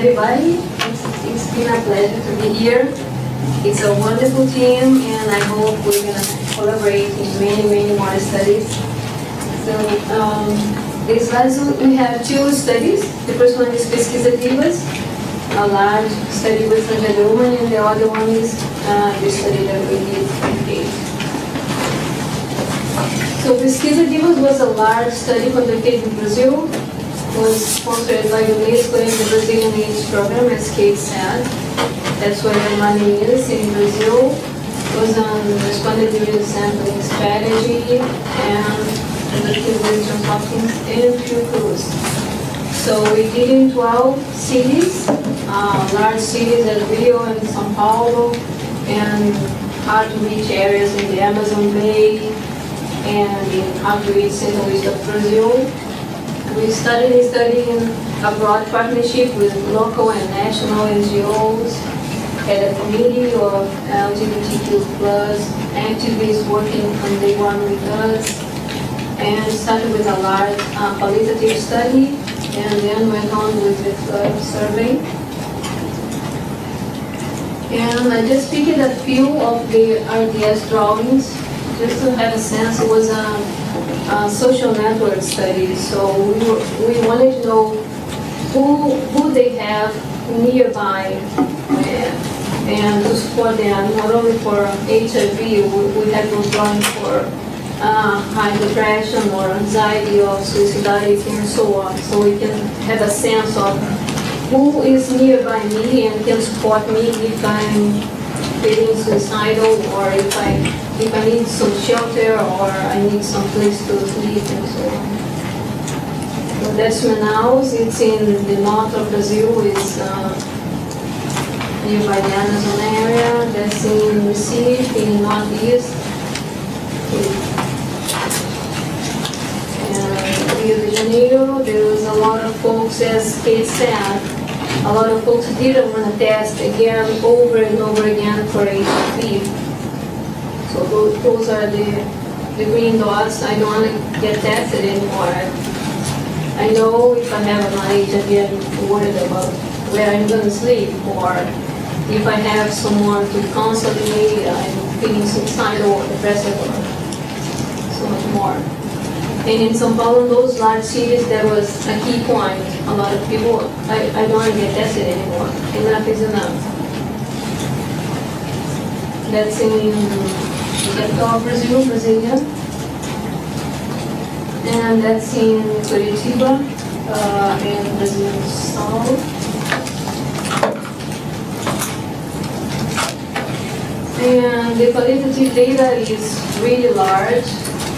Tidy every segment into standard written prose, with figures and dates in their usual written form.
everybody. It's been a pleasure to be here. It's a wonderful team, and I hope we're going to collaborate in many, many more studies. So, this last week we have two studies. The first one is Pesquisa Divas, a large study with transgender women, and the other one is the study that we did with AIDS. So Pesquisa Divas was a large study conducted in Brazil. It was sponsored by UNESCO and the Brazilian AIDS program, as Kate said. That's where the money is in Brazil. It was on responded during sampling strategy and conducted with transplanting and field crews. So we did in 12 cities, large cities as Rio and São Paulo, and hard-to-reach areas in the Amazon Bay, and in hard-to-reach central-east of Brazil. We started studying a broad partnership with local and national NGOs, had a committee of LGBTQ+ activists working on day one with us, and started with a large qualitative study, and then went on with the flood survey. And I just picked a few of the RDS drawings, just to have a sense. It was a social network study, so we wanted to know who they have nearby, and to support them, not only for HIV, we have those drawings for high depression or anxiety or suicidality and so on, so we can have a sense of who is nearby me and can support me if I'm feeling suicidal, or if I need some shelter, or I need some place to sleep and so on. So that's Manaus. It's in the north of Brazil. It's nearby the Amazon area. That's in Recife, in northeast. And Rio de Janeiro, there was a lot of folks, as Kate said, a lot of folks didn't want to test again, over and over again for HIV. So those are the green dots. I don't want to get tested anymore. I know if I have an HIV, I'm worried about where I'm going to sleep, or if I have someone to counsel me, I'm feeling suicidal or depressive, or so much more. And in São Paulo, in those large cities, that was a key point. A lot of people, I don't want to get tested anymore. Enough is enough. That's in the capital of Brazil, Brasilia. And that's in Curitiba, in Brazil South. And the qualitative data is really large.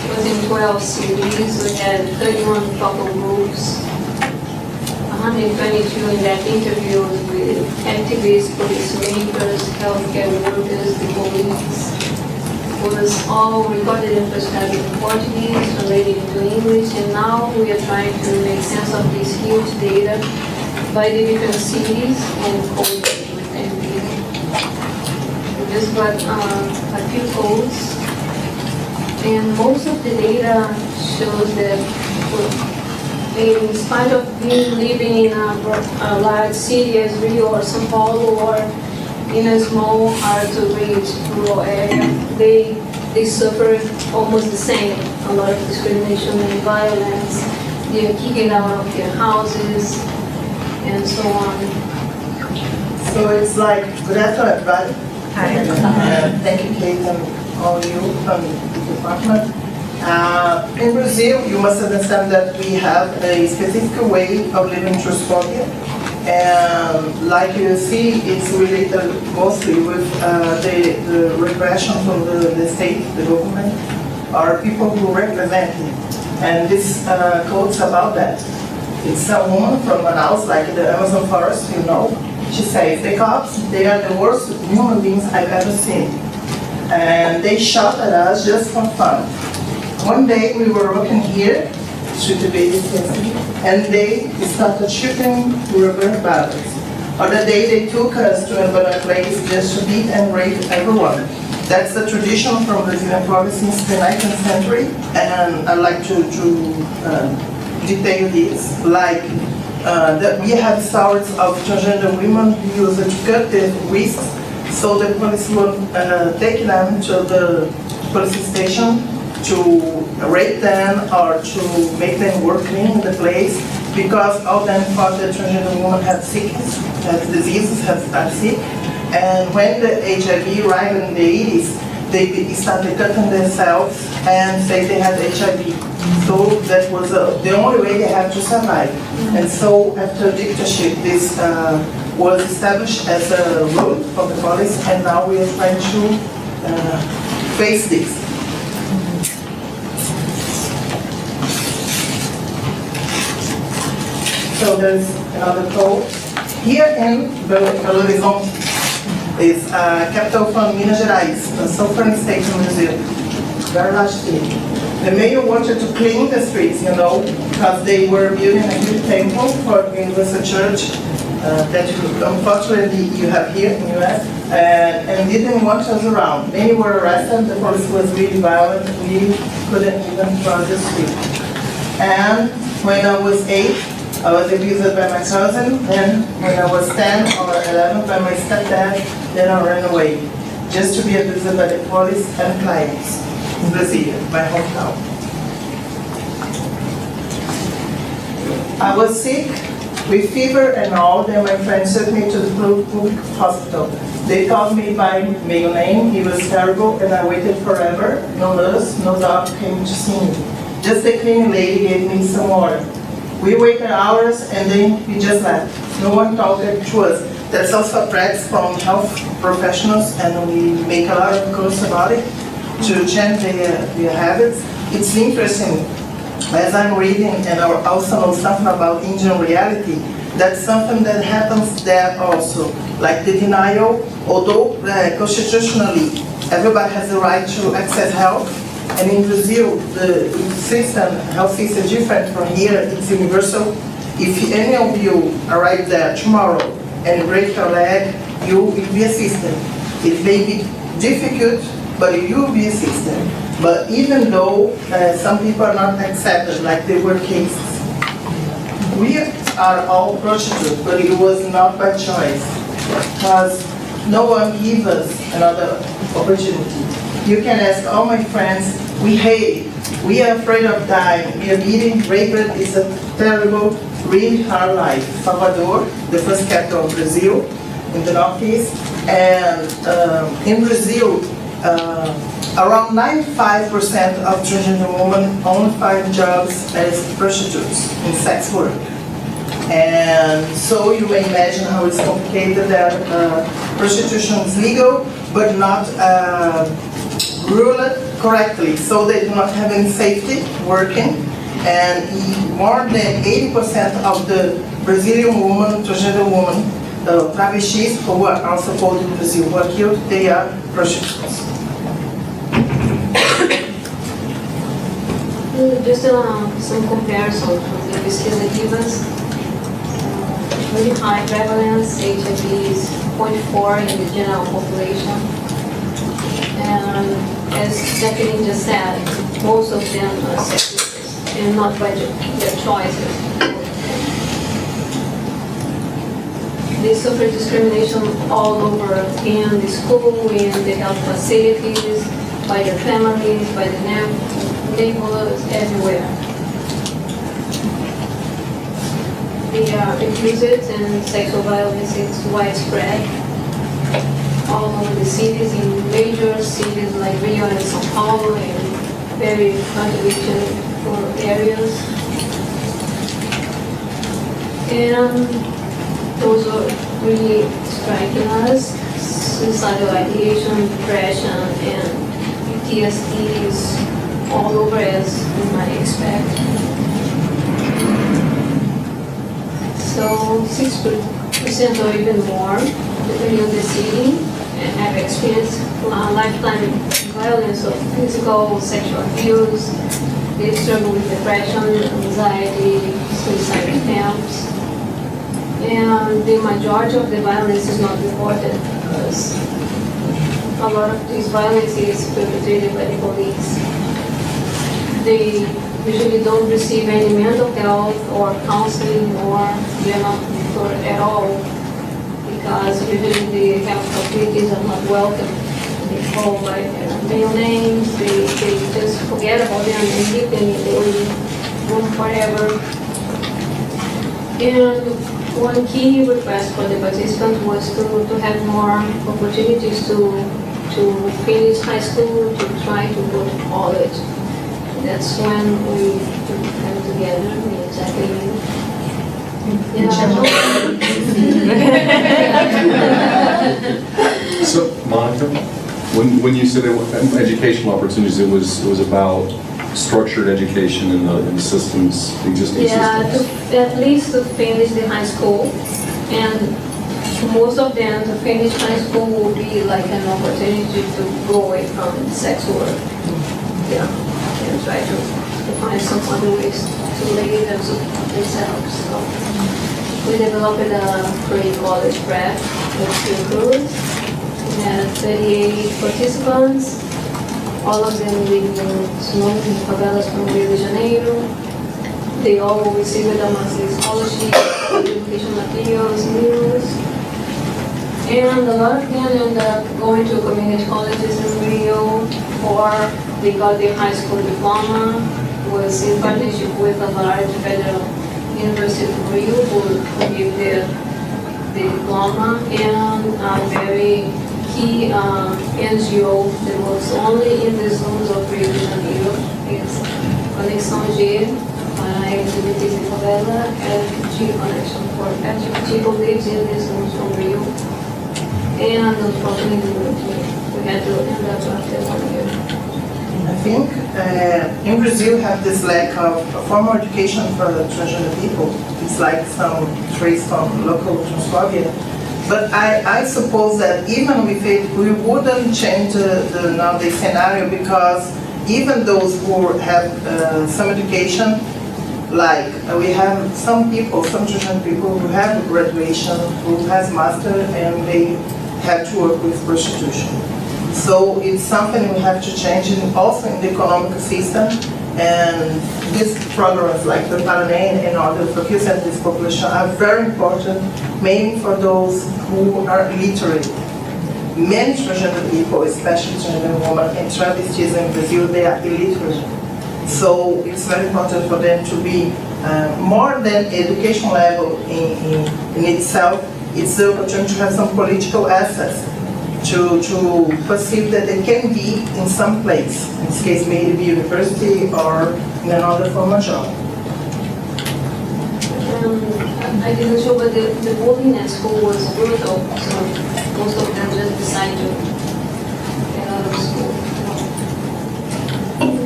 It was in 12 cities. We had 31 focal groups, 122 in-depth interviews with activists, policymakers, healthcare workers, the police. It was all recorded and prescribed in Portuguese, translated into English, and now we are trying to make sense of this huge data by the different cities and code it with NVIDIA. We just got a few codes. And most of the data shows that, in spite of being living in a large city as Rio or São Paulo, or in a small, hard-to-reach rural area, they suffer almost the same. A lot of discrimination and violence. They are kicked out of their houses, and so on. So it's like, good afternoon, everybody. Hi. Thank you, Kate, and all you from the department. In Brazil, you must understand that we have a specific way of living transphobia. And like you see, it's related mostly with the repression from the state, the government, or people who represent it. And this quote's about that. It's a woman from Manaus, like the Amazon forest, you know. She says, the cops, they are the worst human beings I've ever seen. And they shot at us just for fun. One day we were working here, shoot the baby, and they started shooting rubber bullets. Other day they took us to another place just to beat and rape everyone. That's the tradition from Brazilian province since the 19th century, and I'd like to detail this. Like that we have stories of transgender women who use educative risks, so the police will take them to the police station to rape them or to make them work in the place, because all of them thought that transgender women have sickness, have diseases, are sick. And when the HIV arrived in the 80s, they started cutting themselves and say they had HIV. So that was the only way they had to survive. And so after dictatorship, this was established as a rule for the police, and now we are trying to face this. So there's another code. Here in Belo Horizonte is capital from Minas Gerais, the southern state in Brazil. Very large city. The mayor wanted to clean the streets, because they were building a new temple for the Universal Church that unfortunately you have here in the US, and didn't want us around. Many were arrested, the police was really violent, we couldn't even cross the street. And when I was 8, I was abused by my cousin, then when I was 10 or 11 by my stepdad, then I ran away, just to be abused by the police and clients in Brazil, my hometown. I was sick with fever and all, then my friends took me to the public hospital. They called me by my name, it was terrible, and I waited forever. No nurse, no doctor came to see me. Just the cleaning lady gave me some water. We waited hours and then we just left. No one talked to us. There's also threats from health professionals, and we make a lot of course about it to change their habits. It's interesting, as I'm reading and I also know something about Indian reality, that's something that happens there also. Like the denial, although constitutionally everybody has the right to access health, and in Brazil, the health system is different from here, it's universal. If any of you arrive there tomorrow and break your leg, you will be assisted. It may be difficult, but you will be assisted. But even though some people are not accepted, like there were cases, we are all prostitutes, but it was not by choice, because no one gave us another opportunity. You can ask all my friends, we hate, we are afraid of dying, we are beaten, raped, it's a terrible, really hard life. Salvador, the first capital of Brazil, in the northeast, and in Brazil, around 95% of transgender women only find jobs as prostitutes in sex work. And so you may imagine how it's complicated that prostitution is legal, but not ruled correctly, so they do not have any safety working, and more than 80% of the Brazilian women, transgender women, travestis, who are also called in Brazil, who are killed, they are prostitutes. Just some comparison from the pesquisa gives really high prevalence. HIV is 0.4 in the general population. And as Jaqueline just said, most of them are sexualists and not by their choices. They suffer discrimination all over in the school, in the health facilities, by their families, by the neighborhoods, everywhere. They are abused and sexual violence is widespread all over the cities, in major cities like Rio and São Paulo, and very contribution for areas. And those are really striking us. Suicidal ideation, depression, and PTSD is all over, as you might expect. So 6% or even more, depending on the city, and have experienced lifetime violence of physical, sexual abuse. They struggle with depression, anxiety, suicide attempts. And the majority of the violence is not reported because a lot of this violence is perpetrated by the police. They usually don't receive any mental health or counseling, or they're not referred at all, because usually the health facilities are not welcome. They call by their male names, they just forget about them and leave them in their room forever. And one key request for the participants was to have more opportunities to finish high school, to try to go to college. That's when we come together, me and Jaqueline. So, Monica, when you said educational opportunities, it was about structured education in the systems, the existing systems? At least to finish the high school, and most of them to finish high school will be like an opportunity to go away from sex work. Yeah, and try to find some other ways to live and support themselves. So we developed a pre-college prep with 2 crews. We had 38 participants. All of them live in small favelas from Rio de Janeiro. They all received a monthly scholarship, education materials, meals. And a lot of them end up going to community colleges in Rio, or they got their high school diploma, was in partnership with a large federal university in Rio who gave the diploma, and a very key NGO that works only in the zones of Rio de Janeiro. It's Conexão G, para LGBTs in favela, LGBT Connection for LGBT who lives in the zones from Rio. And unfortunately, we had to end up after 1 year. I think in Brazil have this lack of formal education for the transgender people. It's like some trace from local transphobia. But I suppose that even with it, we wouldn't change the nowadays scenario, because even those who have some education, like we have some people, some transgender people who have graduation, who has master, and they have to work with prostitution. So it's something we have to change, and also in the economic system. And these programs like the Paraná and others focus on this population are very important, mainly for those who are illiterate. Many transgender people, especially transgender women and travestis in Brazil, they are illiterate. So it's very important for them to be more than education level in itself. It's the opportunity to have some political access, to perceive that they can be in some place, in this case maybe university or in another formal job. I didn't show, but the bullying at school was brutal, so most of them just decided to get out of school.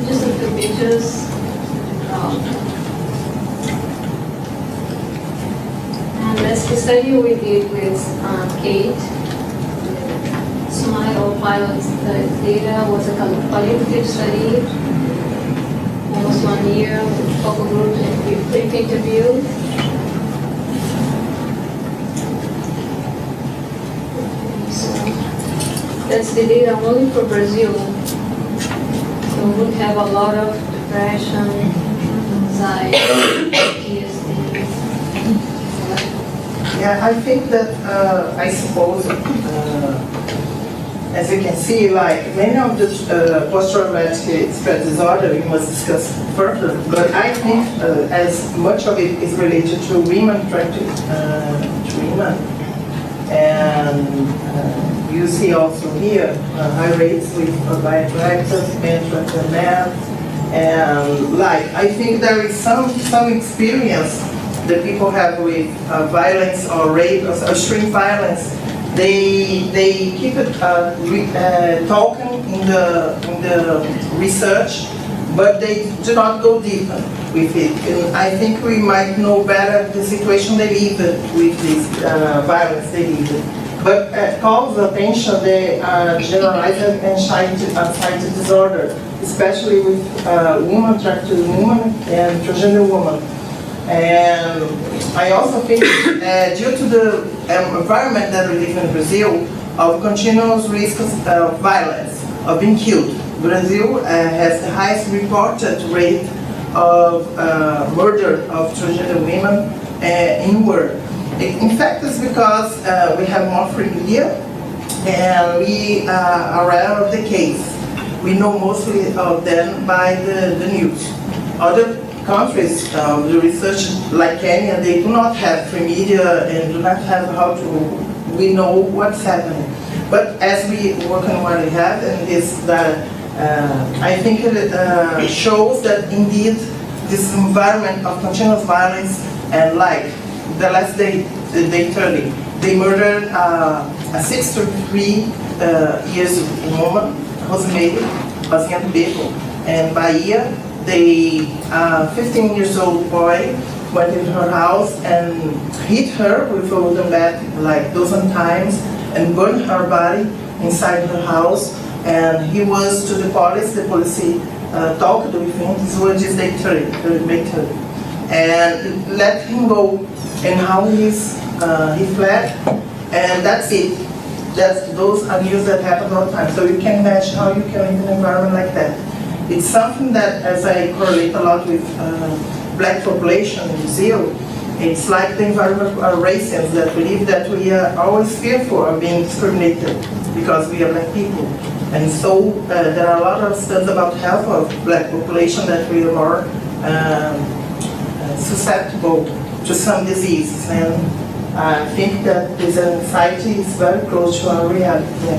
Just a few pictures. And that's the study we did with Kate. Smile pilot data was a qualitative study, almost 1 year, with focal groups and brief interview. So that's the data only for Brazil. So we would have a lot of depression, anxiety, PTSD. Yeah, I think that, I suppose, as you can see, like many of the post-traumatic stress disorder, we must discuss further, but I think as much of it is related to women practice, to women. And you see also here high rates with biointeractors, mental math, and like I think there is some experience that people have with violence or rape or extreme violence. They keep it talking in the research, but they do not go deeper with it. And I think we might know better the situation they live with this violence they live. But calls attention the generalized anxiety disorder, especially with women, attracted women, and transgender women. And I also think due to the environment that we live in Brazil, of continuous risk of violence, of being killed. Brazil has the highest reported rate of murder of transgender women in the world. In fact, it's because we have more free media and we are aware of the case. We know mostly of them by the news. Other countries, the research like Kenya, they do not have free media and do not have how to, we know what's happening. But as we work on what we have, and this, I think it shows that indeed this environment of continuous violence and like the last day 30, they murdered a 63 years old woman, Rosinha do Beco, and Bahia. They 15 years old boy went into her house and hit her with a wooden bat like dozen times and burned her body inside her house. And he was to the police talked with him. This was just day 30, and let him go. And how he fled, and that's it. Those are news that happen all the time. So you can imagine how you can live in an environment like that. It's something that, as I correlate a lot with black population in Brazil, it's like the environment of racists that believe that we are always fearful of being discriminated because we are black people. And so there are a lot of studies about health of black population that we are more susceptible to some diseases. And I think that this anxiety is very close to our reality.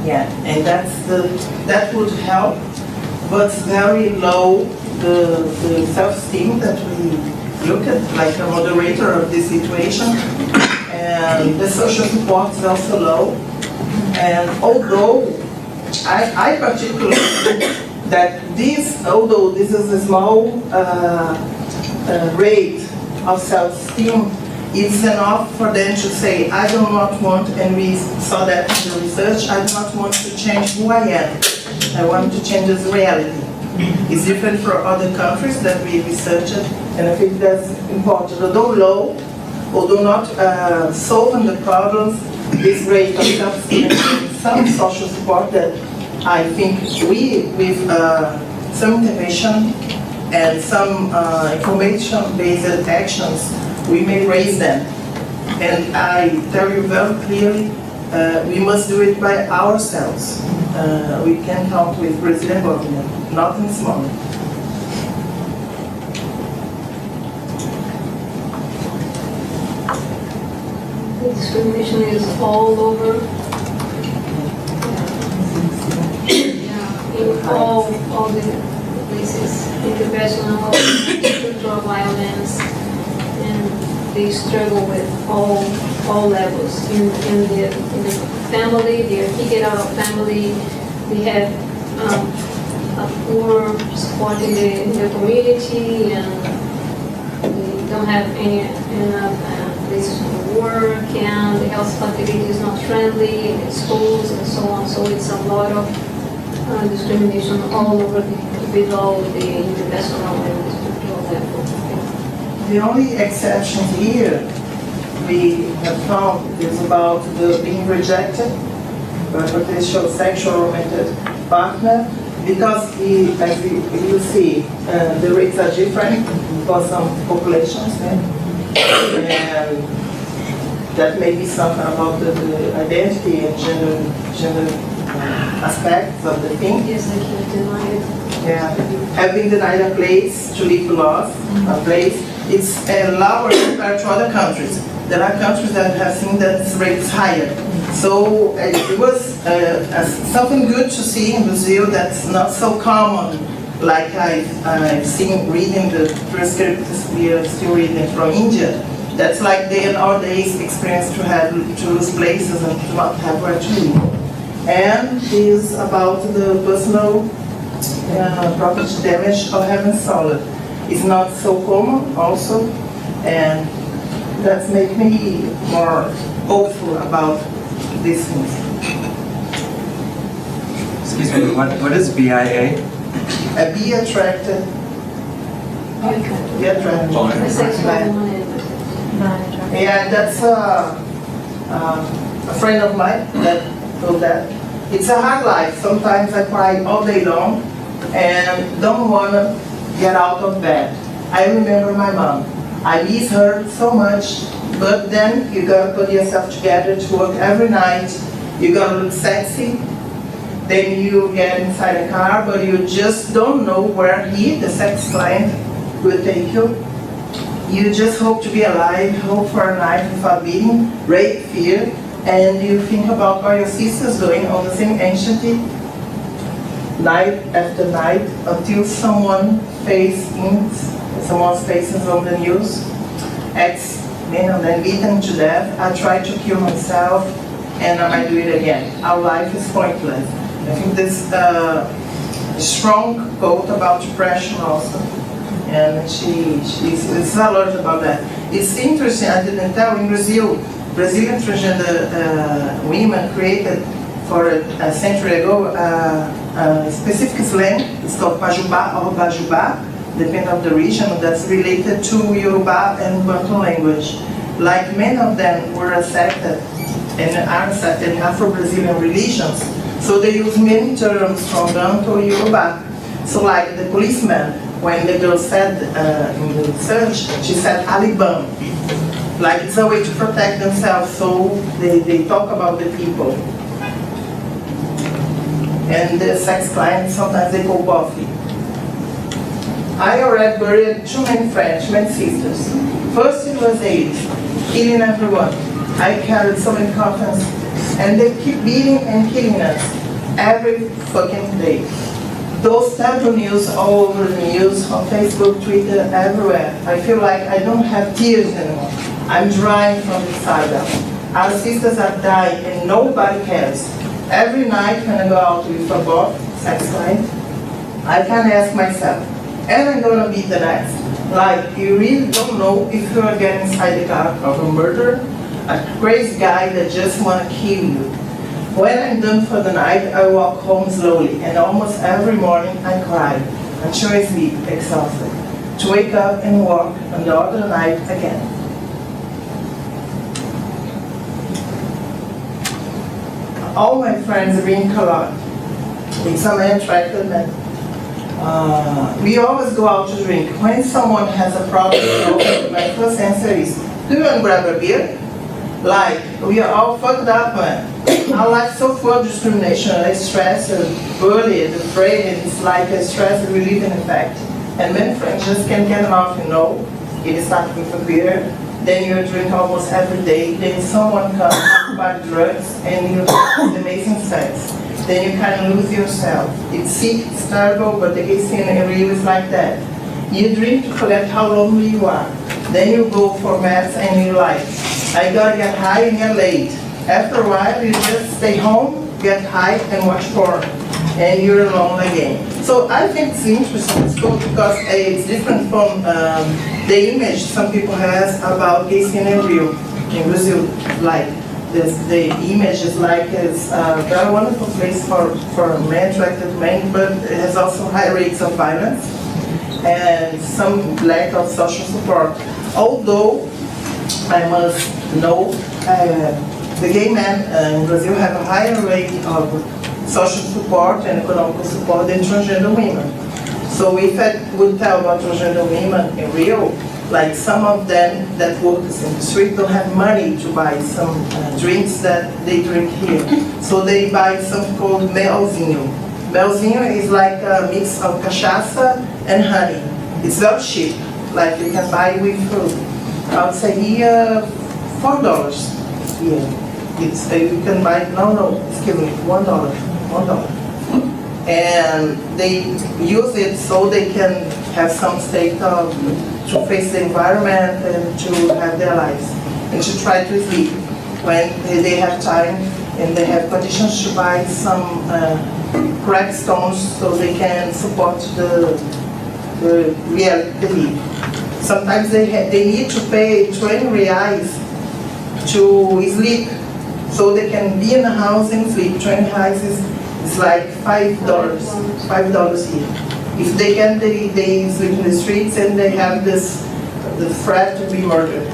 Yeah, and that would help, but very low the self-esteem that we look at, like a moderator of this situation, and the social support is also low. And although I particularly think that although this is a small rate of self-esteem, it's enough for them to say, I do not want, and we saw that in the research, I do not want to change who I am. I want to change this reality. It's different for other countries that we researched, and I think that's important. Although low, although not solving the problems, this rate of self-esteem and some social support that I think we, with some intervention and some information-based actions, we may raise them. And I tell you very clearly, we must do it by ourselves. We can count with Brazilian government, not in this moment. Discrimination is all over. In all the places, interpersonal, cultural violence, and they struggle with all levels. In the family, they are kicked out of family. They have a poor support in the community, and they don't have enough places to work, and the health facility is not friendly in the schools and so on. So it's a lot of discrimination all over below the interpersonal and the structural level. The only exception here we have found is about the being rejected by a potential sexual romantic partner, because as you see, the rates are different for some populations, and that may be something about the identity and gender aspects of the thing. Yes, they can deny it. Yeah, having denied a place to live lost, a place, it's lower compared to other countries. There are countries that have seen that this rate is higher. So it was something good to see in Brazil that's not so common, like I've seen reading the transcripts we are still reading from India. That's like day and all days experience to lose places and to not have where to live. And is about the personal property damage or having solid. It's not so common also, and that makes me more hopeful about these things. Excuse me, what is BIA? Be attracted. Be attracted. The sexual and Yeah, that's a friend of mine that told that. It's a hard life. Sometimes I cry all day long and don't want to get out of bed. I remember my mom. I miss her so much, but then you gotta put yourself together to work every night. You gotta look sexy. Then you get inside a car, but you just don't know where he, the sex client, will take you. You just hope to be alive, hope for a night without beating, rape, fear, and you think about what your sister's doing on the same entity, night after night, until someone's face is on the news. Men and then beaten to death. I tried to kill myself, and I might do it again. Our life is pointless. I think this strong quote about depression also, and she's alert about that. It's interesting, I didn't tell, in Brazil, Brazilian transgender women created for a century ago a specific slang. It's called Pajubá or Bajubá, depending on the region, that's related to Yoruba and Bantu language. Like many of them were accepted and are accepted in Afro-Brazilian religions, so they use many terms from Bantu or Yoruba. So like the policeman, when the girl said in the search, she said Alibam. Like it's a way to protect themselves, so they talk about the people. And the sex clients, sometimes they go buffy. I already buried too many friends, too many sisters. First it was AIDS, killing everyone. I carried so many coffins, and they keep beating and killing us every fucking day. Those terrible news all over the news, on Facebook, Twitter, everywhere. I feel like I don't have tears anymore. I'm drying from inside out. Our sisters are dying and nobody cares. Every night when I go out with a boy, sex client, I can ask myself, am I gonna be the next? Like, you really don't know if you are getting inside the car of a murderer, a crazy guy that just wanna kill you. When I'm done for the night, I walk home slowly, and almost every morning I cry until I sleep exhausted, to wake up and walk on the other night again. All my friends are being colored. It's a man attracted man. We always go out to drink. When someone has a problem, my first answer is, do you want to grab a beer? Like, we are all fucked up, man. Our life's so full of discrimination, stress, bullied, afraid, it's like a stress relieving effect. And many friends just can't get enough, you know. It starts with a beer, then you drink almost every day, then someone comes to buy drugs, and you have amazing sex. Then you kind of lose yourself. It's sick, it's terrible, but the gay scene in Rio is like that. You drink to forget how lonely you are. Then you go for meds and you're like, I gotta get high and get laid. After a while, you just stay home, get high, and watch porn. And you're alone again. So I think it's interesting, it's cool because it's different from the image some people has about gay scene in Rio, in Brazil. Like, the image is like it's a very wonderful place for men, attracted men, but it has also high rates of violence and some lack of social support. Although I must know the gay men in Brazil have a higher rate of social support and economic support than transgender women. So if I would tell about transgender women in Rio, like some of them that work in the street don't have money to buy some drinks that they drink here. So they buy something called melzinho. Melzinho is like a mix of cachaça and honey. It's very cheap, like you can buy with food. I would say here, $4 here. It's, you can buy, excuse me, $1. And they use it so they can have some state of, to face the environment and to have their lives. And to try to sleep when they have time and they have conditions to buy some crack stones so they can support the reality they live. Sometimes they need to pay 20 reais to sleep so they can be in the house and sleep. 20 reais is like $5 here. If they can, they sleep in the streets and they have the threat to be murdered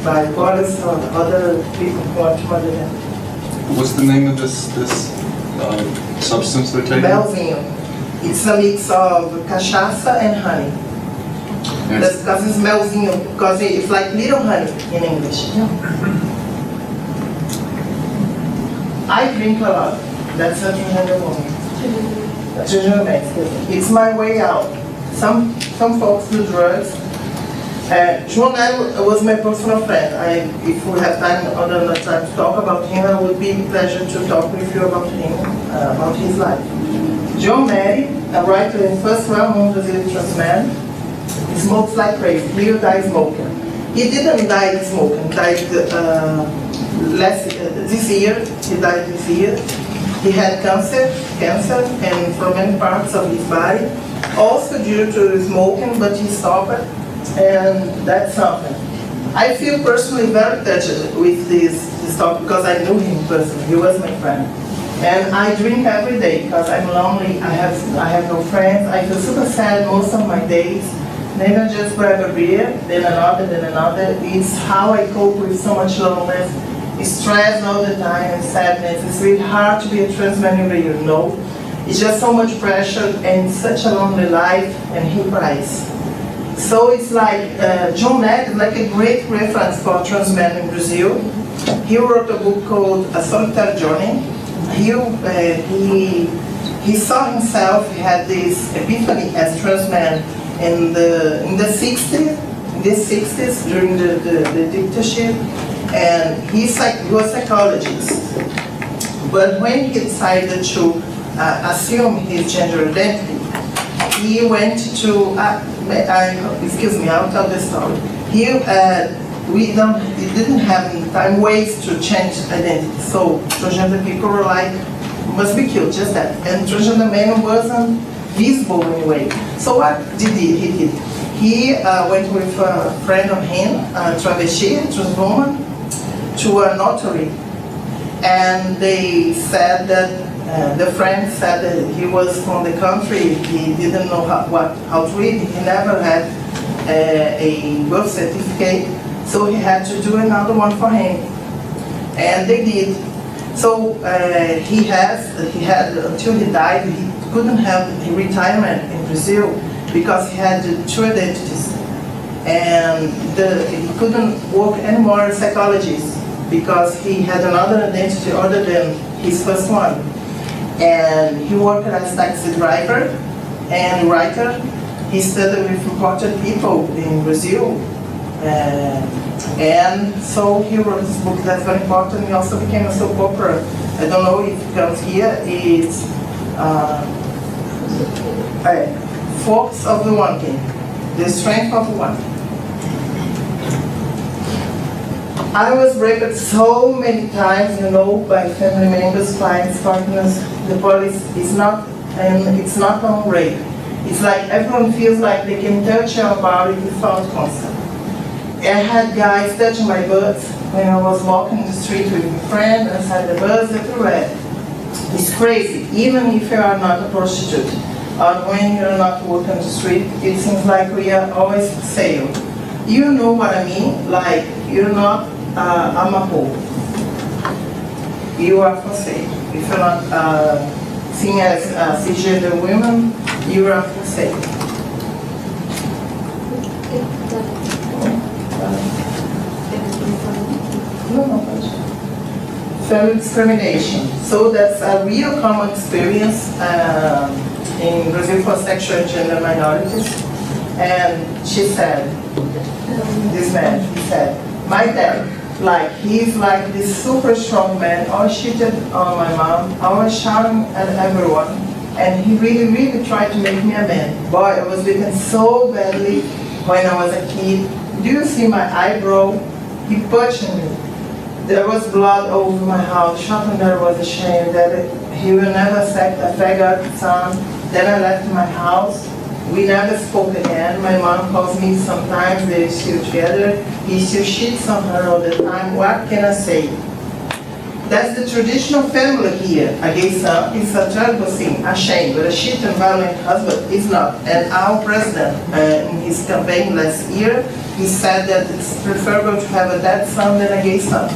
by police or other people who want to murder them. What's the name of this substance they're taking? Melvinho. It's a mix of cachaça and honey. And That's because it's melvinho, because it's like little honey in English. I drink a lot. That's a transgender woman. A transgender man, excuse me. It's my way out. Some folks do drugs. Janeiro was my personal friend. If we have time, other time to talk about him, it would be a pleasure to talk with you about him, about his life. John Mary, a writer and first well-known Brazilian trans man, smokes like crazy. He will die smoking. He didn't die smoking. He died this year. He died this year. He had cancer, and from many parts of his body, also due to smoking, but he stopped, and that's something. I feel personally very touched with this talk because I knew him personally. He was my friend. And I drink every day because I'm lonely. I have no friends. I feel super sad most of my days. Then I just grab a beer, then another, then another. It's how I cope with so much loneliness, stress all the time, and sadness. It's really hard to be a trans man in Rio, you know. It's just so much pressure and such a lonely life, and he cries. So it's like, John Ned is like a great reference for trans men in Brazil. He wrote a book called A Solitary Journey. He saw himself, he had this epiphany as trans man in the 60s during the dictatorship, and he was a psychologist. But when he decided to assume his gender identity, he went to, excuse me, I'll tell the story. We didn't have time ways to change identity, so transgender people were like, must be killed, just that. And transgender man wasn't visible anyway. So what did he did? He went with a friend of him, a travesti, a trans woman, to a notary. And they said that, the friend said that he was from the country, he didn't know how to read, he never had a birth certificate, so he had to do another one for him. And they did. So he had, until he died, he couldn't have a retirement in Brazil because he had two identities. And he couldn't work anymore as a psychologist because he had another identity other than his first one. And he worked as a taxi driver and writer. He studied with important people in Brazil. And so he wrote this book that's very important. He also became a soap opera. I don't know if it comes here. It's Forks of the Wanting, The Strength of the One. I was raped so many times, you know, by family members, clients, partners. The police is not, and it's not on rape. It's like everyone feels like they can touch your body without consent. I had guys touching my butt when I was walking the street with a friend inside the bus everywhere. It's crazy, even if you are not a prostitute or when you're not working the street, it seems like we are always for sale. You know what I mean? Like, you're not a mapo. You are for sale. If you're not seen as cisgender women, you are for sale. Family discrimination. So that's a real common experience in Brazil for sexual and gender minorities. And she said, this man, he said, my dad, like, he's like this super strong man, always cheated on my mom, always shouting at everyone, and he really, really tried to make me a man. Boy, I was beaten so badly when I was a kid. Do you see my eyebrow? He punched me. There was blood over my house. Shotgun was ashamed that he will never accept a faggot son. Then I left my house. We never spoke again. My mom calls me sometimes, they're still together. He still cheats on her all the time. What can I say? That's the traditional family here. A gay son is a terrible thing, a shame, but a cheating and violent husband is not. And our president, in his campaign last year, he said that it's preferable to have a dead son than a gay son.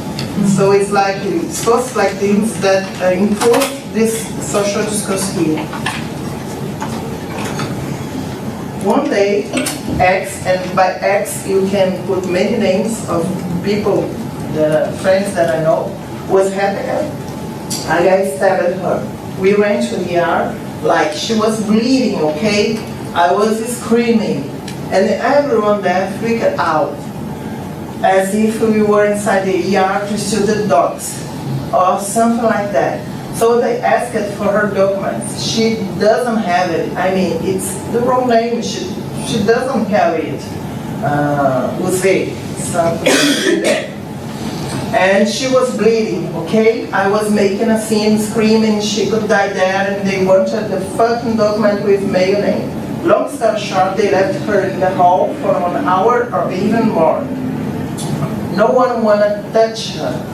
So it's like supposed like things that improve this social discourse here. One day, X, and by X you can put many names of people, the friends that I know, was happening. A guy stabbed her. We went to the ER, like she was bleeding, okay? I was screaming, and everyone there freaked out, as if we were inside the ER to steal the dogs, or something like that. So they asked for her documents. She doesn't have it. I mean, it's the wrong name. She doesn't carry it. Uze, something like that. And she was bleeding, okay? I was making a scene, screaming, she could die there, and they wanted the fucking document with male name. Long story short, they left her in the hall for 1 hour or even more. No one wanted to touch her.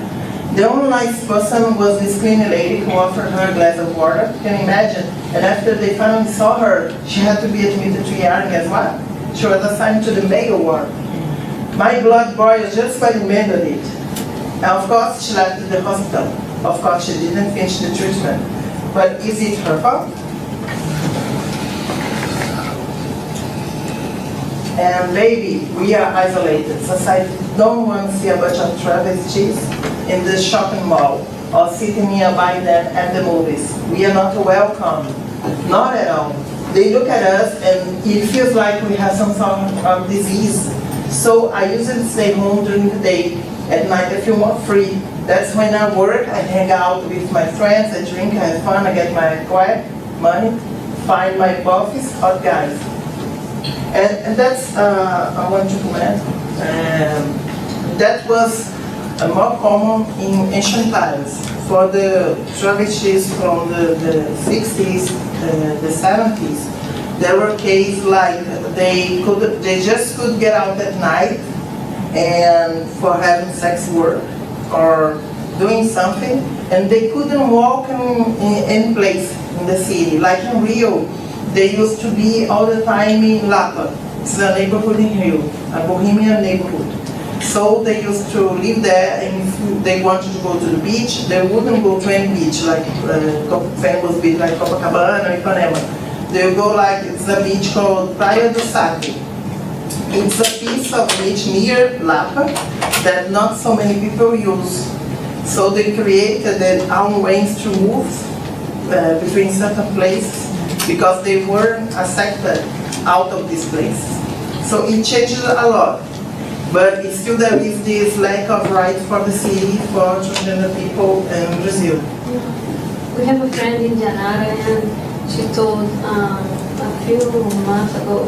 The only nice person was this clean lady who offered her a glass of water. Can you imagine? And after they finally saw her, she had to be admitted to ER, and guess what? She was assigned to the male ward. My blood boiled just by remembering it. And of course, she left the hospital. Of course, she didn't finish the treatment. But is it her fault? And baby, we are isolated. Society don't want to see a bunch of travestis in the shopping mall or sitting nearby them at the movies. We are not welcome, not at all. They look at us and it feels like we have some sort of disease. So I usually stay home during the day. At night I feel more free. That's when I work, I hang out with my friends, I drink, I have fun, I get my quiet money, find my bosses, hot guys. And that's, I want to comment, that was more common in ancient times. For the travestis from the 60s, the 70s, there were cases like they just could get out at night and for having sex work or doing something, and they couldn't walk in any place in the city. Like in Rio, they used to be all the time in Lapa. It's a neighborhood in Rio, a bohemian neighborhood. So they used to live there, and if they wanted to go to the beach, they wouldn't go to any beach, like famous beach like Copacabana or Ipanema. They would go like, it's a beach called Praia do Sacre. It's a piece of beach near Lapa that not so many people use. So they created their own ways to move between certain places because they weren't accepted out of this place. So it changed a lot. But still there is this lack of rights for the city for transgender people in Brazil. We have a friend in Janeiro, and she told a few months ago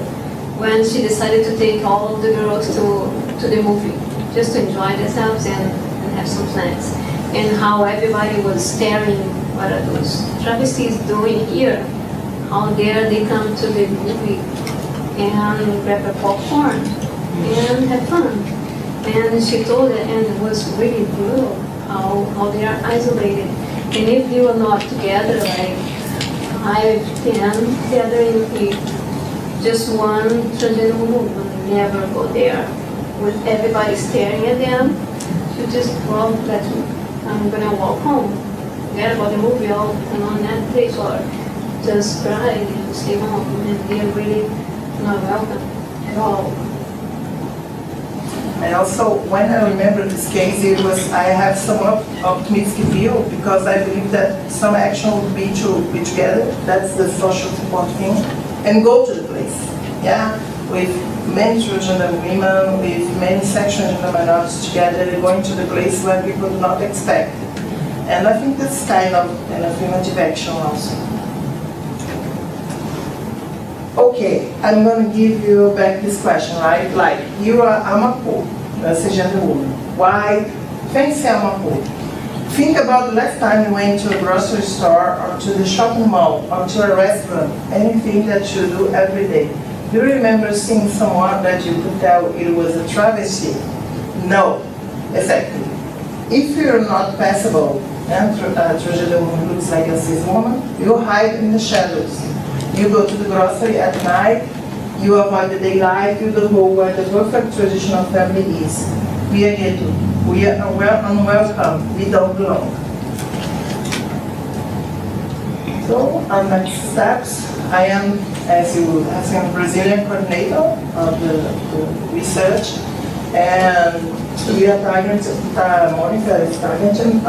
when she decided to take all of the girls to the movie, just to enjoy themselves and have some plans. And how everybody was staring, what are those travestis doing here? How dare they come to the movie and grab a popcorn and have fun. And she told it, and it was really brutal how they are isolated. And if you are not together, like 5, 10 together in just one transgender woman will never go there with everybody staring at them. You just, well, I'm gonna walk home. Forget about the movie all and on Netflix, or just cry and stay home. And they're really not welcome at all. And also, when I remember this case, I have some optimistic view because I believe that some action would be to be together. That's the social support thing. And go to the place, yeah? With many transgender women, with many sexual and gender minorities together, going to the place where people do not expect. And I think that's kind of an affirmative action also. Okay, I'm going to give you back this question, right? Like, you are Amapo, a cisgender woman. Why? Fancy Amapo. Think about the last time you went to a grocery store or to the shopping mall or to a restaurant, anything that you do every day. Do you remember seeing someone that you could tell it was a travesty? No, exactly. If you're not passable and a transgender woman looks like a cis woman, you hide in the shadows. You go to the grocery at night, you avoid the daylight, you don't know where the perfect traditional family is. Be a ghetto. We are unwelcome, we don't belong. So, our next steps, I am, as you have seen, Brazilian coordinator of the research, and we are targeting, Monica is targeting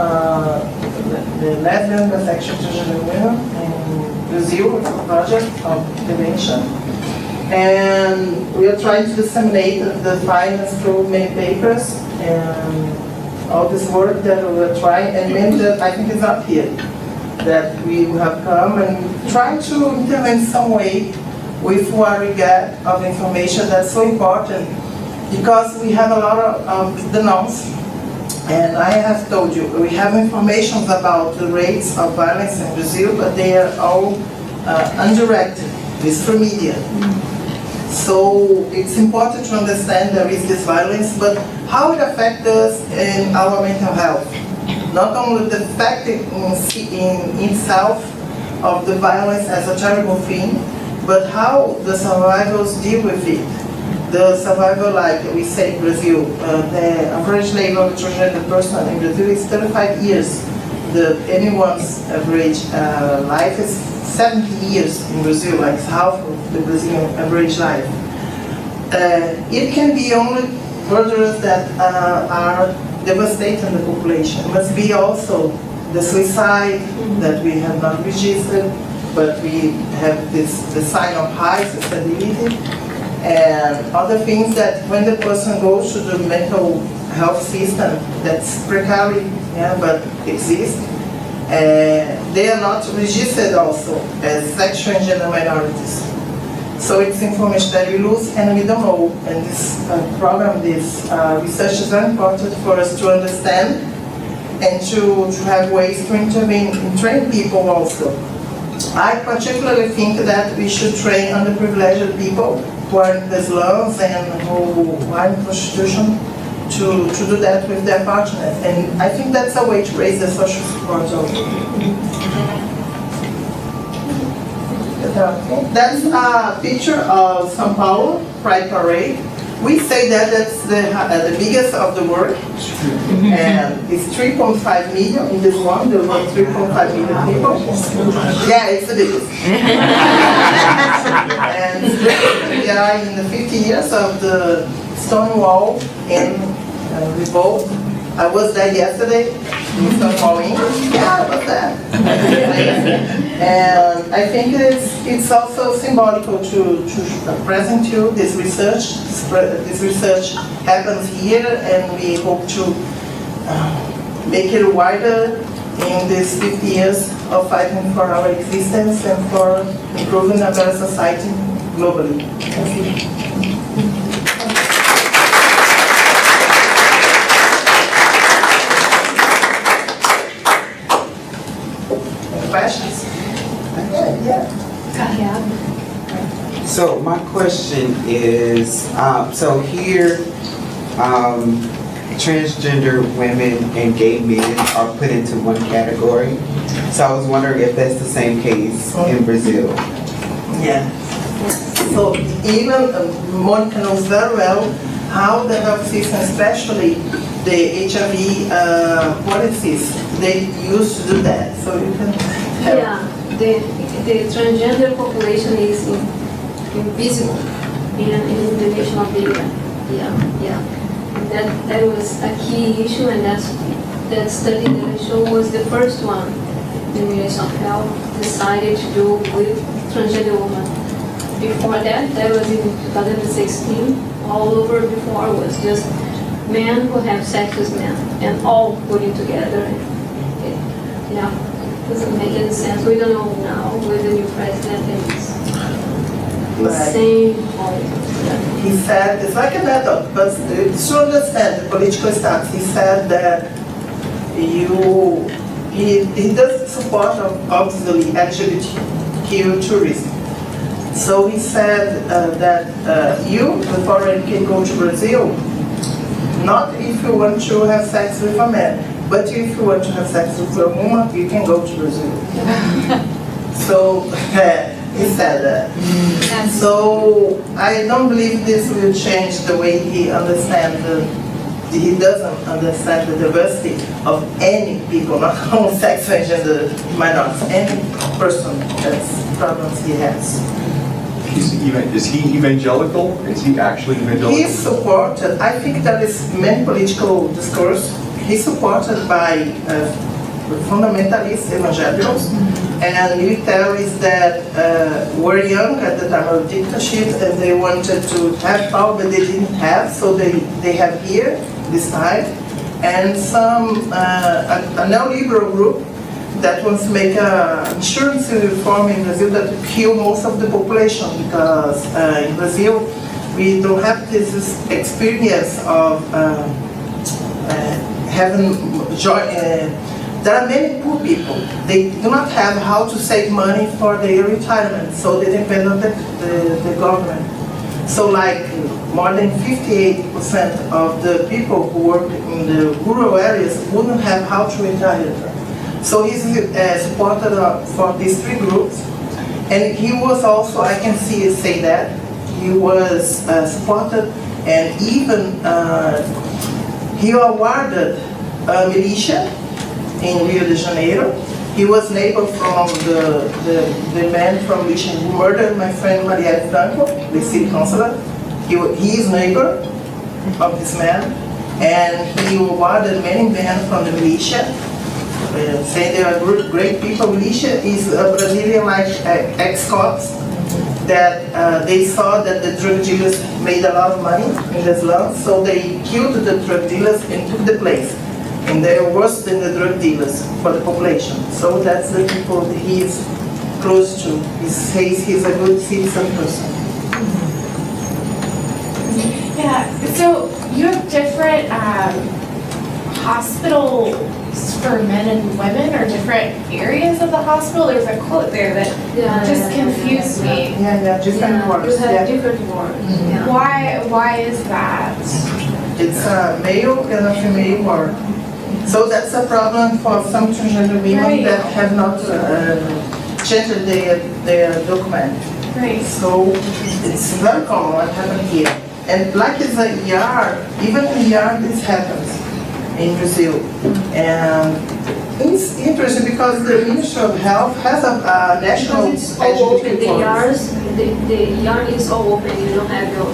the lesbian, bisexual, transgender women in Brazil with a project of Discrimination. And we are trying to disseminate the findings through many papers and all this work that we are trying, and many that I think is up here, that we have come and try to intervene in some way with what we get of information that's so important, because we have a lot of the norms, and I have told you, we have information about the rates of violence in Brazil, but they are all undirected, it's through media. So it's important to understand there is this violence, but how it affects us in our mental health. Not only the fact in itself of the violence as a terrible thing, but how the survivors deal with it. The survival, like we say in Brazil, the average age of a transgender person in Brazil is 35 years. Anyone's average life is 70 years in Brazil, like half of the Brazilian average life. It can be only murders that are devastating the population. It must be also the suicide that we have not registered, but we have the sign of high suicidality, and other things that when the person goes to the mental health system that's precarious, yeah, but exists, they are not registered also as sexual and gender minorities. So it's information that we lose and we don't know. And this program, this research is very important for us to understand and to have ways to intervene and train people also. I particularly think that we should train underprivileged people who are in the slums and who are in prostitution to do that with their partners. And I think that's a way to raise the social support also. That's a picture of São Paulo Pride Parade. We say that that's the biggest of the world, and it's 3.5 million in this one. There were 3.5 million people. Yeah, it's the biggest. And we are in the 50 years of the Stonewall in revolt. I was there yesterday in Stonewall, England. Yeah, I was there. And I think it's also symbolical to present you this research. This research happens here, and we hope to make it wider in these 50 years of fighting for our existence and for improving a better society globally. Thank you. Questions? So my question is, so here, transgender women and gay men are put into one category. So I was wondering if that's the same case in Brazil. Yeah. So even Monica knows very well how the health system, especially the HIV policies, they used to do that. So you can help. Yeah, the transgender population is invisible in the nation of the UN. Yeah. That was a key issue, and that study that I showed was the first one the Ministry of Health decided to do with transgender women. Before that was in 2016. All over before was just men who have sex with men, and all putting together. Yeah, doesn't make any sense. We don't know now with the new president and it's the same politics. He said, it's like an adult, but to understand the political stance, he said that he does support of obviously LGBTQ tourism. So he said that you, the foreign, can go to Brazil, not if you want to have sex with a man, but if you want to have sex with a woman, you can go to Brazil. So he said that. So I don't believe this will change the way he understands he doesn't understand the diversity of any people, not only sexual and gender minorities, any person that's problems he has. Is he evangelical? Is he actually evangelical? He is supported, I think there is many political discourse, he's supported by fundamentalist evangelicals and militaries that were young at the time of dictatorship and they wanted to have power but they didn't have, so they have here this time. And some, a neoliberal group that wants to make an insurance reform in Brazil that will kill most of the population because in Brazil we don't have this experience of having joy. There are many poor people. They do not have how to save money for their retirement, so they depend on the government. So like more than 58% of the people who work in the rural areas wouldn't have how to retire. So he's supported for these three groups. And he was also, I can say that, he was supported and even he awarded a militia in Rio de Janeiro. He was neighbor from the man from militia who murdered my friend Marielle Franco, the city councilor. He is neighbor of this man, and he awarded many men from the militia, saying they are great people. Militia is a Brazilian like ex-cops that they saw that the drug dealers made a lot of money in the slums, so they killed the drug dealers and took the place. And they are worse than the drug dealers for the population. So that's the people that he is close to. He says he's a good citizen person. Yeah, so you have different hospitals for men and women, or different areas of the hospital? There's a quote there that just confused me. Yeah, different wards. You have different wards. Why is that? It's a male and a female ward. So that's a problem for some transgender women that have not changed their document. Right. So it's very common what happened here. And like it's a ER, even in ER this happens in Brazil. And it's interesting because the Ministry of Health has a national It's all open, LGBT the policy. the ER is all open, you don't have your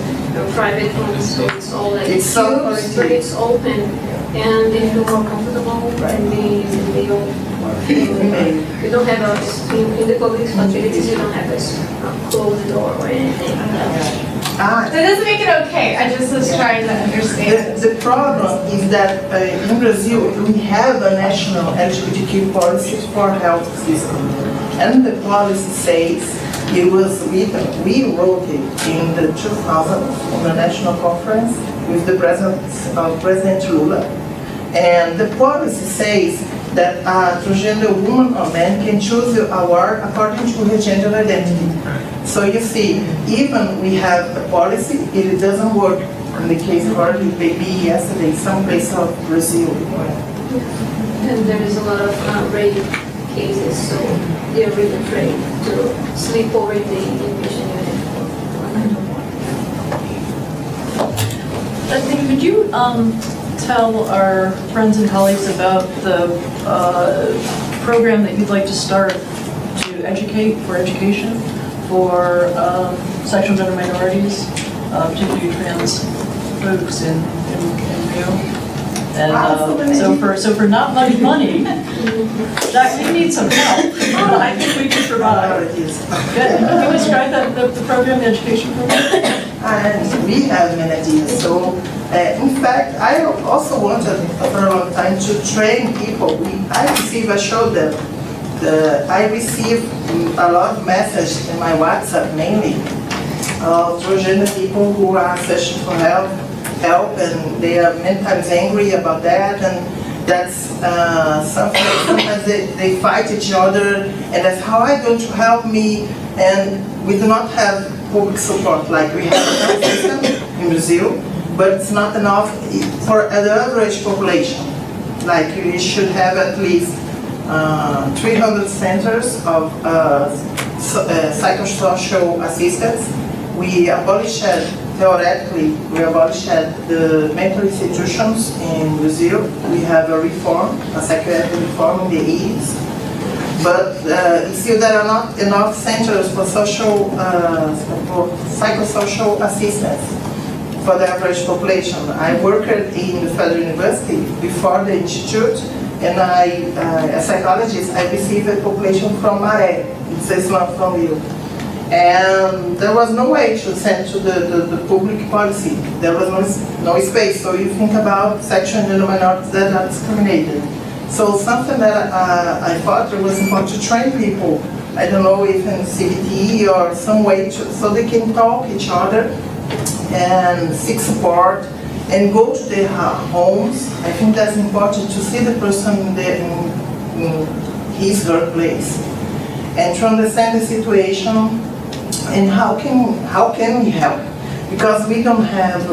private ones, so it's all like It's so cubes, but it's open. And if you're more comfortable, and they you don't have a, in the public facilities, you don't have a closed door or anything. That doesn't make it okay. I just was trying to understand. The problem is that in Brazil we have a national LGBTQ policy for health system, and the policy says it was written. We wrote it in the 2000 on the national conference with the presence of President Lula, and the policy says that a transgender woman or man can choose a ward according to her gender identity. So you see, even we have a policy, it doesn't work. In the case of our baby yesterday, some place of Brazil. And there is a lot of rape cases, so they're really afraid to sleep over in the inpatient unit for a night or more. Could you tell our friends and colleagues about the program that you'd like to start to educate for education for sexual and gender minorities, particularly trans folks in Rio? And so for not much money, Jack, we need some help. I think we can provide. Good. Can you describe the program, the education program? And we have many ideas. So, in fact, I also wanted for a long time to train people. I showed them. I receive a lot of messages in my WhatsApp mainly of transgender people who are searching for help, and they are many times angry about that, and that's something sometimes they fight each other, and that's how are you going to help me, and we do not have public support like we have in the system in Brazil, but it's not enough for the average population. Like we should have at least 300 centers of psychosocial assistance. We abolished theoretically, we abolished the mental institutions in Brazil. We have a reform, a psychiatric reform in the 80s. But still there are not enough centers for for psychosocial assistance for the average population. I worked in the Federal University before the institute, and as a psychologist, I received a population from Maré, it's not from you. And there was no way to send to the public policy. There was no space. So you think about sexual and gender minorities that are discriminated. So something that I thought it was important to train people, I don't know if in CBT or some way, so they can talk each other and seek support and go to their homes. I think that's important to see the person in his or her place and to understand the situation and how can we help? Because we don't have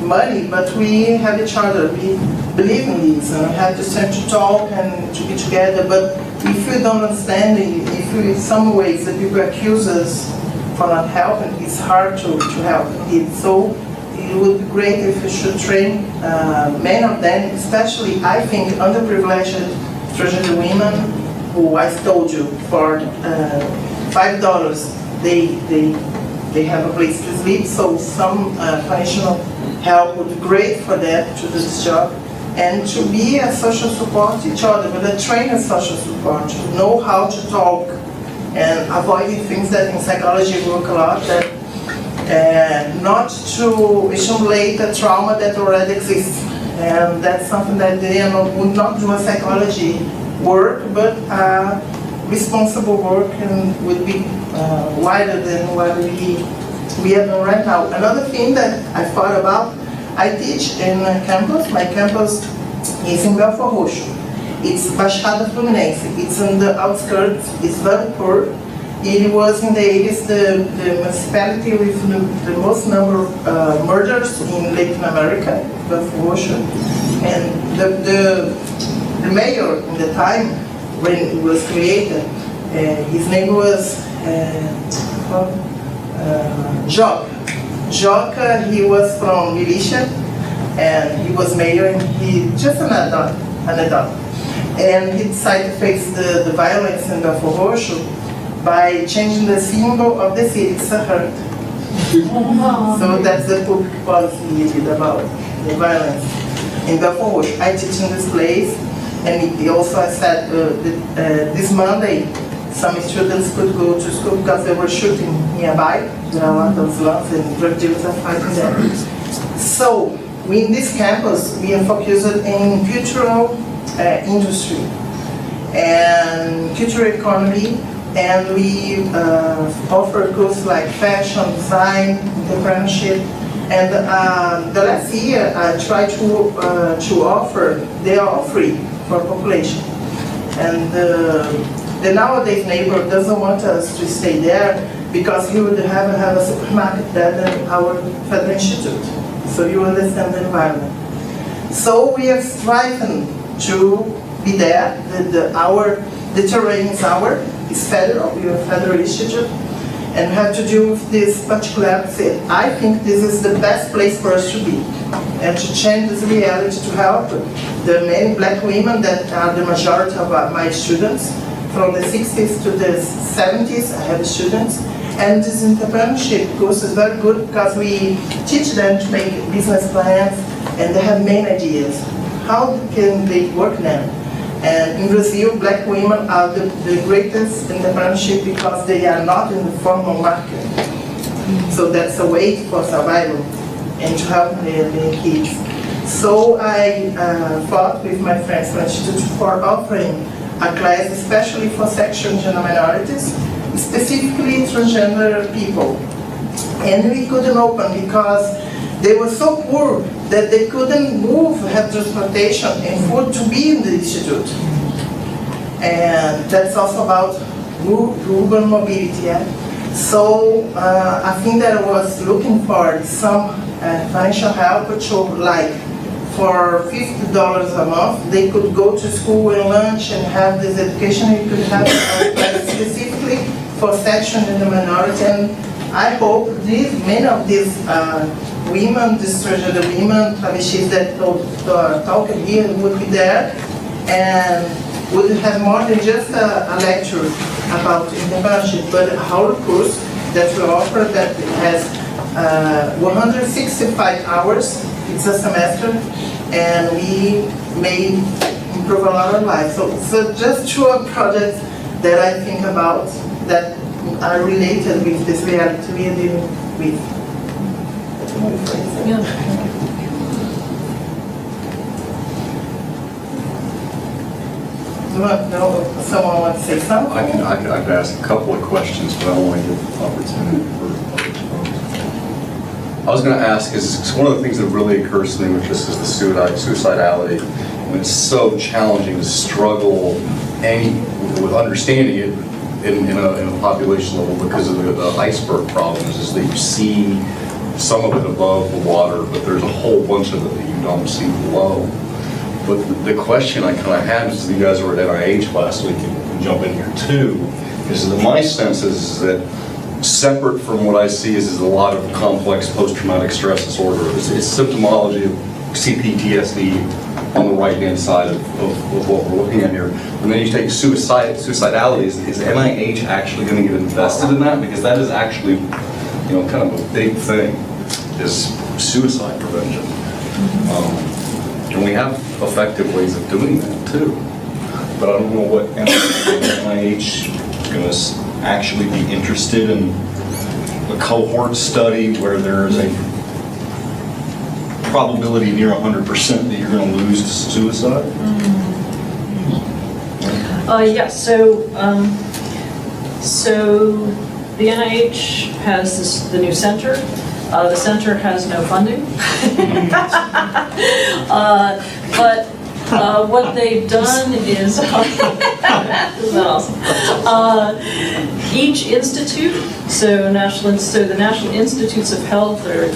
money, but we have each other. We believe in this, and we have to start to talk and to be together. But if we don't understand, if we, in some ways the people accuse us for not helping, it's hard to help it. So it would be great if we should train many of them, especially I think underprivileged transgender women, who I told you for $5 they have a place to sleep. So some financial help would be great for them to do this job. And to be a social support to each other, but a trained social support, to know how to talk and avoiding things that in psychology work a lot, that not to accumulate the trauma that already exists. And that's something that they would not do a psychology work, but responsible work and would be wider than what we are doing right now. Another thing that I thought about, I teach in a campus. My campus is in Belfort Roxo. It's Baixada Fluminense. It's on the outskirts. It's very poor. It was in the 80s the municipality with the most number of murders in Latin America, Belfort Roxo. And the mayor in the time when it was created, his name was Jock. Jock, he was from Militia, and he was mayor, and he just an adult. And he decided to face the violence in Belfort Roxo by changing the symbol of the city. It's a heart. So that's the public policy he did about the violence in Belfort Roxo. I teach in this place, and he also said this Monday some students could go to school because they were shooting nearby. There are a lot of slugs and drug dealers are fighting there. So in this campus, we are focused in cultural industry and cultural economy, and we offer courses like fashion, design, entrepreneurship. And the last year, I tried to offer, they are all free for population. And the nowadays neighbor doesn't want us to stay there because he would have a supermarket there than our federal institute. So you understand the environment. So we are striving to be there. The terrain is ours. It's federal. We are a federal institute, and have to deal with this particularity. I think this is the best place for us to be, and to change this reality to help the many black women that are the majority of my students. From the 60s to the 70s, I have students. And this entrepreneurship course is very good because we teach them to make business plans, and they have main ideas. How can they work them? And in Brazil, black women are the greatest entrepreneurship because they are not in the formal market. So that's a way for survival and to help their kids. So I fought with my friends from the Institute for offering a class especially for sexual and gender minorities, specifically transgender people. And we couldn't open because they were so poor that they couldn't move, have transportation and food to be in the institute. And that's also about urban mobility. Yeah? So I think that I was looking for some financial help to, like, for $50 a month, they could go to school and lunch and have this education. You could have a class specifically for sexual and minority, and I hope many of these women, these transgender women, travestis that are talking here would be there and would have more than just a lecture about internship, but a whole course that we offer that has 165 hours. It's a semester, and we may improve a lot of lives. So just two projects that I think about that are related with this reality we are dealing with. Someone wants to say something? I could ask a couple of questions, but I don't want to give opportunity for others. I was going to ask, is one of the things that really occurs to me with this is the suicidality. And it's so challenging to struggle with understanding it in a population level because of the iceberg problems, is that you see some of it above the water, but there's a whole bunch of it that you don't see below. But the question I kind of had is, you guys were at NIH last week, and jump in here too, is that my sense is that separate from what I see is a lot of complex post-traumatic stress disorder. It's symptomology of CPTSD on the right-hand side of what we're looking at here. And then you take suicidality. Is NIH actually going to get invested in that? Because that is actually, kind of a big thing, is suicide prevention. And we have effective ways of doing that too. But I don't know what NIH is going to actually be interested in a cohort study where there is a probability near 100% that you're going to lose to suicide? Yes, so the NIH has the new center. The center has no funding. But what they've done is, each institute, so the National Institutes of Health, they're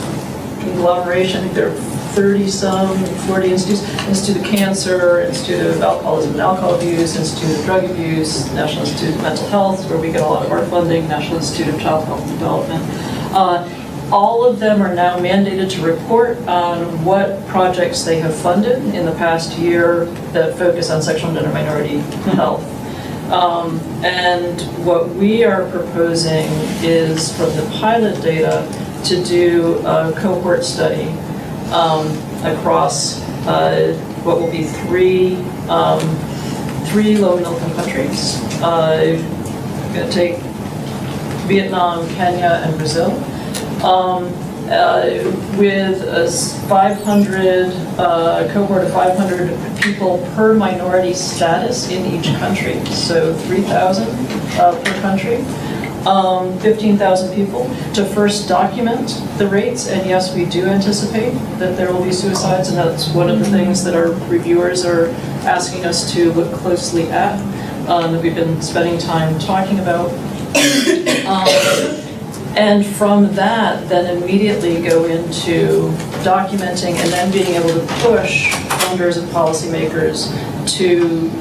conglomeration, I think there are 30-some, 40 institutes, Institute of Cancer, Institute of Alcoholism and Alcohol Abuse, Institute of Drug Abuse, National Institute of Mental Health, where we get a lot of our funding, National Institute of Child Health and Development. All of them are now mandated to report on what projects they have funded in the past year that focus on sexual and gender minority health. And what we are proposing is, from the pilot data, to do a cohort study across what will be three low-income countries. We're going to take Vietnam, Kenya, and Brazil. With a 500 cohort of 500 people per minority status in each country, so 3,000 per country, 15,000 people to first document the rates. And yes, we do anticipate that there will be suicides, and that's one of the things that our reviewers are asking us to look closely at, that we've been spending time talking about. And from that, then immediately go into documenting and then being able to push funders and policymakers to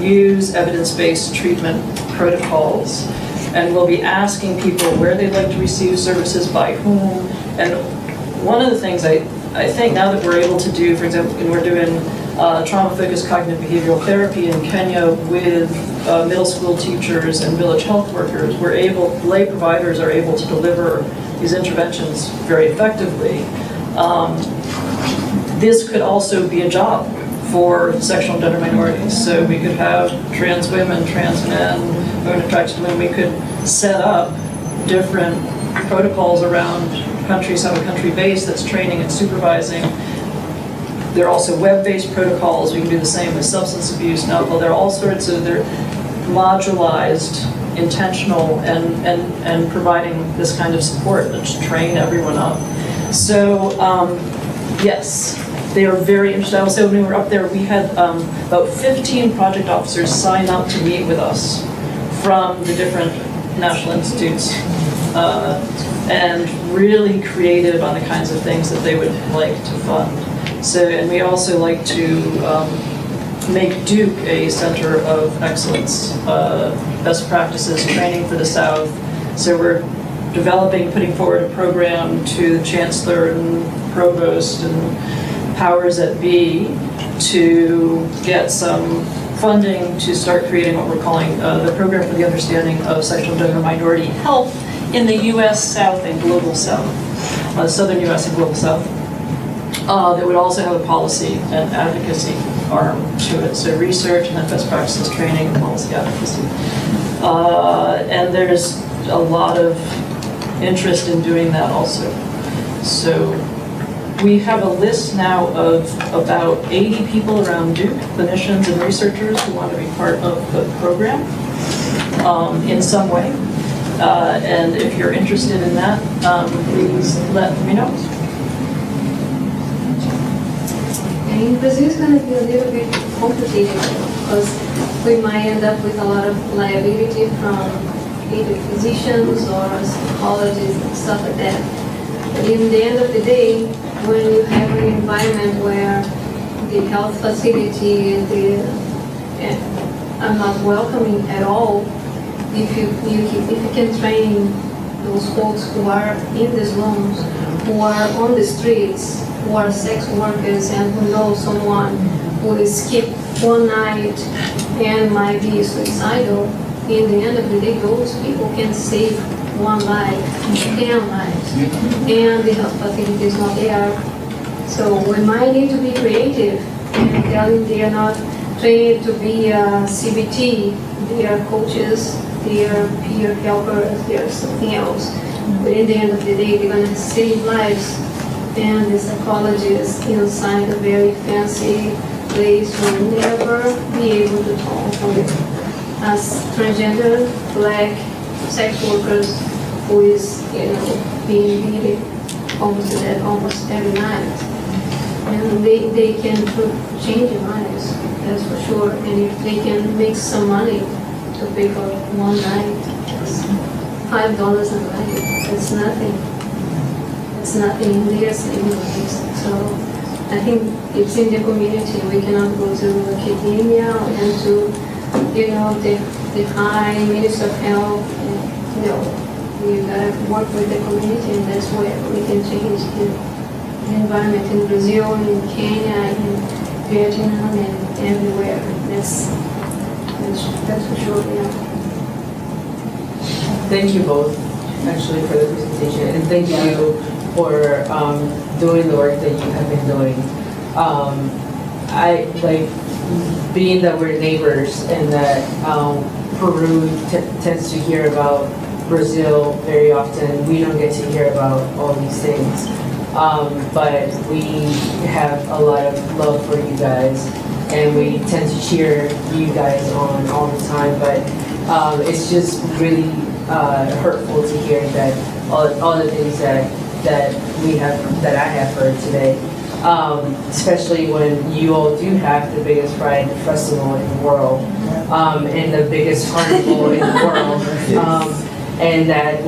use evidence-based treatment protocols. And we'll be asking people where they'd like to receive services, by whom. And one of the things I think now that we're able to do, for example, and we're doing trauma-focused cognitive behavioral therapy in Kenya with middle school teachers and village health workers, lay providers are able to deliver these interventions very effectively. This could also be a job for sexual and gender minorities. So we could have trans women, trans men, women attracted to women. We could set up different protocols around countries, have a country base that's training and supervising. There are also web-based protocols. We can do the same with substance abuse and alcohol. There are all sorts of, they're modularized, intentional, and providing this kind of support to train everyone up. So yes, they are very interested. I will say when we were up there, we had about 15 project officers sign up to meet with us from the different national institutes, and really creative on the kinds of things that they would like to fund. So, and we also like to make Duke a center of excellence, best practices, training for the South. So we're putting forward a program to the chancellor and provost and powers that be to get some funding to start creating what we're calling the Program for the Understanding of Sexual and Gender Minority Health in the U.S. South and Global South, Southern U.S. and Global South. That would also have a policy and advocacy arm to it, so research and then best practices training and policy advocacy. And there's a lot of interest in doing that also. So we have a list now of about 80 people around Duke, clinicians and researchers who want to be part of the program in some way. And if you're interested in that, please let me know. And Brazil is going to be a little bit complicated because we might end up with a lot of liability from either physicians or psychologists and stuff like that. But in the end of the day, when you have an environment where the health facility are not welcoming at all, if you can train those folks who are in the slums, who are on the streets, who are sex workers and who know someone who will skip one night and might be suicidal, in the end of the day, those people can save one life, 10 lives, and the health facility is not there. So we might need to be creative and tell them they are not trained to be a CBT, they are coaches, they are peer helpers, they are something else. But in the end of the day, they're going to save lives. And the psychologist inside a very fancy place will never be able to talk with as transgender, black sex workers who is, being beaten almost to death almost every night. And they can change their lives, that's for sure. And if they can make some money to pay for one night, it's $5 a night, that's nothing. It's nothing in their savings. So I think it's in the community. We cannot go to academia and to, the high Minister of Health. We gotta work with the community, and that's where we can change the environment in Brazil, in Kenya, in Vietnam, and everywhere. That's for sure, yeah. Thank you both, actually, for the presentation, and thank you for doing the work that you have been doing. I like being that we're neighbors and that Peru tends to hear about Brazil very often. We don't get to hear about all these things, but we have a lot of love for you guys, and we tend to cheer you guys on all the time. But it's just really hurtful to hear that all the things that I have heard today, especially when you all do have the biggest pride festival in the world, and the biggest carnival in the world, and that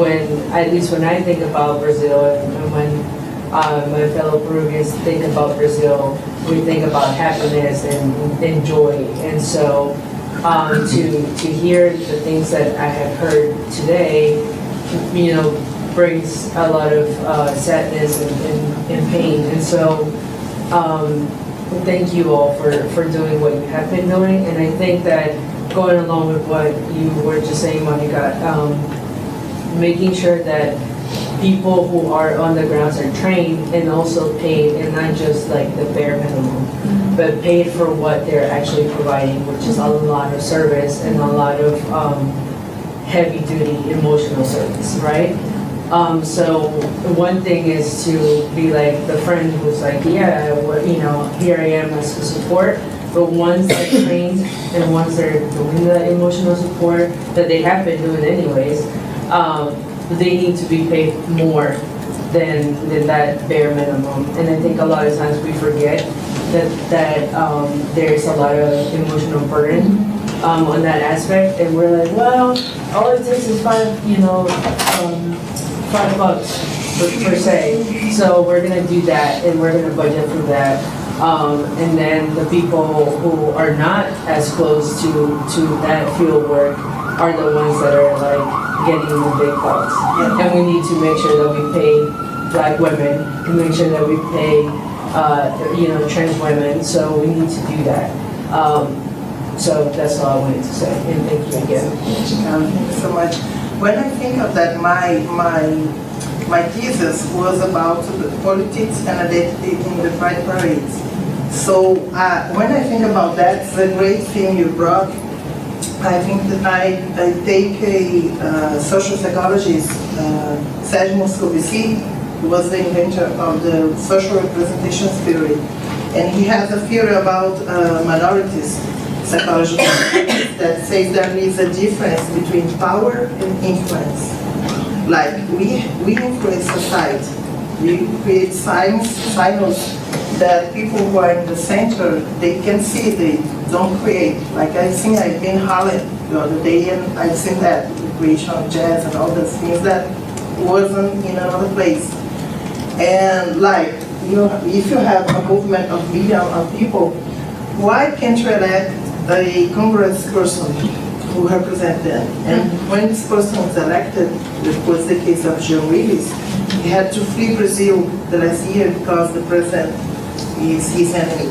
at least when I think about Brazil, and when my fellow Peruvians think about Brazil, we think about happiness and joy. And so to hear the things that I have heard today, brings a lot of sadness and pain. And so thank you all for doing what you have been doing. And I think that going along with what you were just saying, Monica, making sure that people who are on the grounds are trained and also paid, and not just like the bare minimum, but paid for what they're actually providing, which is a lot of service and a lot of heavy duty emotional service, right? So one thing is to be like the friend who's like, yeah, here I am as a support. But once they're trained and once they're doing the emotional support that they have been doing anyways, they need to be paid more than that bare minimum. And I think a lot of times we forget that there's a lot of emotional burden on that aspect, and we're like, well, all it takes is $5 per se. So we're gonna do that, and we're gonna budget for that. And then the people who are not as close to that field work are the ones that are like getting the big bucks. And we need to make sure that we pay Black women, and make sure that we pay, trans women, so we need to do that. So that's all I wanted to say, and thank you again. Thank you so much. When I think of that, my thesis was about the politics and identity in the Pride parades. So when I think about that, it's a great thing you brought. I think that I take a social psychologist, Serge Moscovici, who was the inventor of the social representation theory. And he has a theory about minorities psychology that says there is a difference between power and influence. Like we influence society. We create signals that people who are in the center, they can see, they don't create. Like I've been in Harlem the other day, and I've seen that, the creation of jazz and all those things that wasn't in another place. And like, if you have a movement of millions of people, why can't you elect a congressperson who represents them? And when this person was elected, it was the case of Janeiro, he had to flee Brazil the last year because the president is his enemy.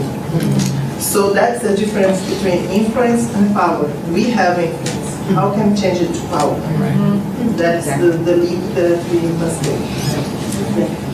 So that's the difference between influence and power. We have influence. How can we change it to power? That's the leap that we must take.